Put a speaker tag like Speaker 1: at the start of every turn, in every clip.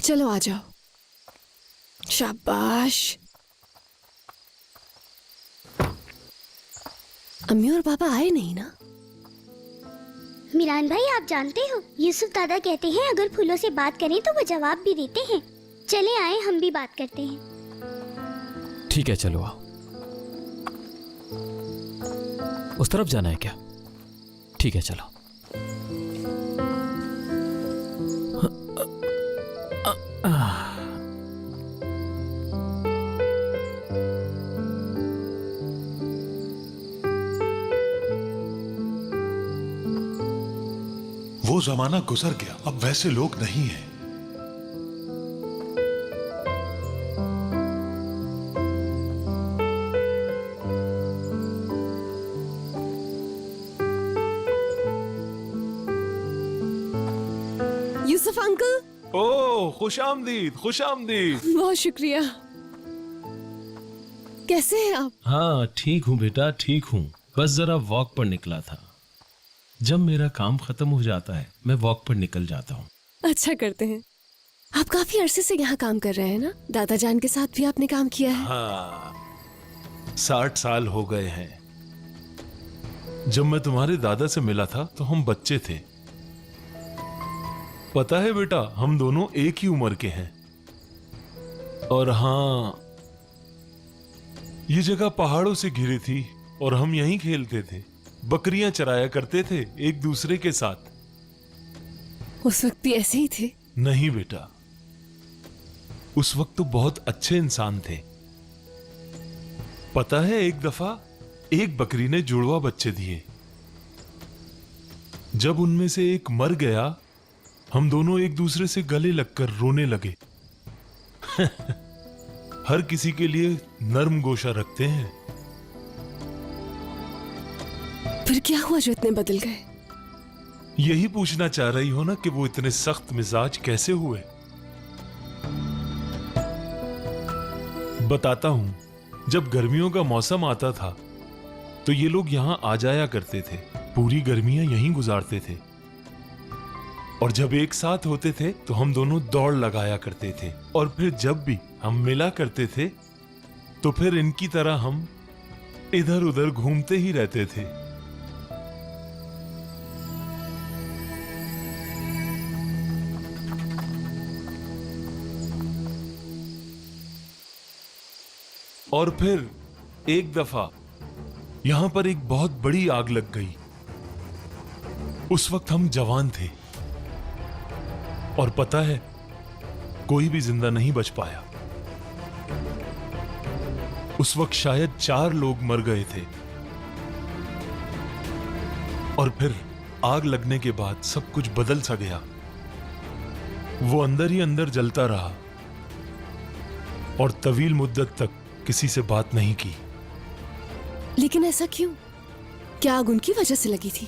Speaker 1: चलो आ जाओ। शाबाश। अम्मी और पापा आए नहीं ना?
Speaker 2: मिरान भाई, आप जानते हो यूसुफ दादा कहते हैं अगर फूलों से बात करें तो वो जवाब भी देते हैं। चले आए, हम भी बात करते हैं।
Speaker 3: ठीक है, चलो आओ। उस तरफ जाना है क्या? ठीक है, चलो।
Speaker 4: वो जमाना गुजर गया, अब वैसे लोग नहीं हैं।
Speaker 1: यूसुफ अंकल।
Speaker 5: ओह, खुश आमदीद, खुश आमदीद।
Speaker 1: बहुत शुक्रिया। कैसे हैं आप?
Speaker 6: हाँ, ठीक हूँ बेटा, ठीक हूँ। बस जरा वॉक पर निकला था। जब मेरा काम खत्म हो जाता है मैं वॉक पर निकल जाता हूँ।
Speaker 1: अच्छा करते हैं। आप काफी अरसे से यहाँ काम कर रहे हैं ना? दादा जान के साथ भी आपने काम किया है?
Speaker 5: हाँ, 60 साल हो गए हैं। जब मैं तुम्हारे दादा से मिला था तो हम बच्चे थे। पता है बेटा, हम दोनों एक ही उम्र के हैं। और हाँ, ये जगह पहाड़ों से घिरी थी और हम यहीं खेलते थे, बकरियां चराया करते थे एक दूसरे के साथ।
Speaker 1: उस वक्त भी ऐसे ही थे?
Speaker 5: नहीं बेटा, उस वक्त तो बहुत अच्छे इंसान थे। पता है, एक दफा एक बकरी ने जुड़वा बच्चे दिए। जब उनमें से एक मर गया, हम दोनों एक दूसरे से गले लगकर रोने लगे। हर किसी के लिए नर्म गोशा रखते हैं।
Speaker 1: फिर क्या हुआ जो इतने बदल गए?
Speaker 5: यही पूछना चाह रही हो ना कि वो इतने सख्त मिजाज कैसे हुए? बताता हूं। जब गर्मियों का मौसम आता था तो ये लोग यहां आ जाया करते थे, पूरी गर्मियां यहीं गुजारते थे। और जब एक साथ होते थे तो हम दोनों दौड़ लगाया करते थे। और फिर जब भी हम मिला करते थे तो फिर इनकी तरह हम इधर उधर घूमते ही रहते थे। और फिर एक दफा यहां पर एक बहुत बड़ी आग लग गई। उस वक्त हम जवान थे और पता है, कोई भी जिंदा नहीं बच पाया। उस वक्त शायद 4 लोग मर गए थे। और फिर आग लगने के बाद सब कुछ बदल सा गया। वो अंदर ही अंदर जलता रहा और तवील मुद्दत तक किसी से बात नहीं की।
Speaker 1: लेकिन ऐसा क्यों? क्या आग उनकी वजह से लगी थी?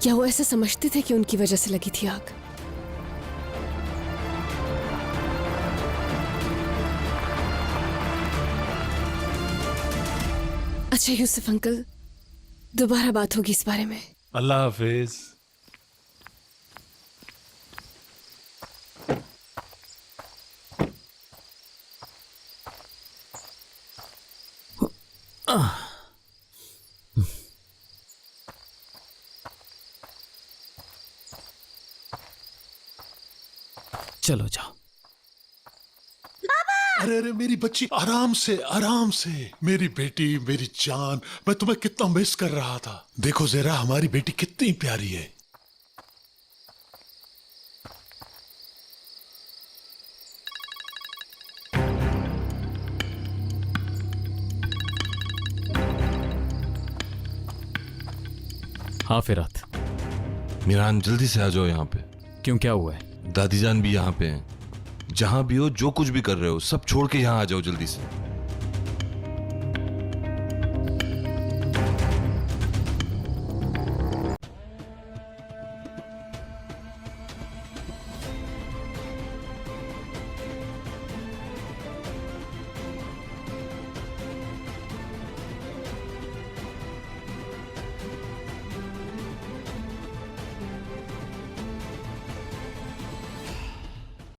Speaker 1: क्या वो ऐसा समझते थे कि उनकी वजह से लगी थी आग? अच्छा यूसुफ अंकल, दोबारा बात होगी इस बारे में।
Speaker 5: अल्लाह हाफिज।
Speaker 3: चलो जाओ।
Speaker 4: अरे अरे मेरी बच्ची, आराम से आराम से। मेरी बेटी, मेरी जान, मैं तुम्हें कितना मिस कर रहा था। देखो जरा, हमारी बेटी कितनी प्यारी है।
Speaker 3: हाँ फिरात।
Speaker 7: मिरान, जल्दी से आ जाओ यहाँ पे।
Speaker 3: क्यों, क्या हुआ है?
Speaker 7: दादी जान भी यहाँ पे हैं। जहां भी हो, जो कुछ भी कर रहे हो, सब छोड़ के यहाँ आ जाओ जल्दी से।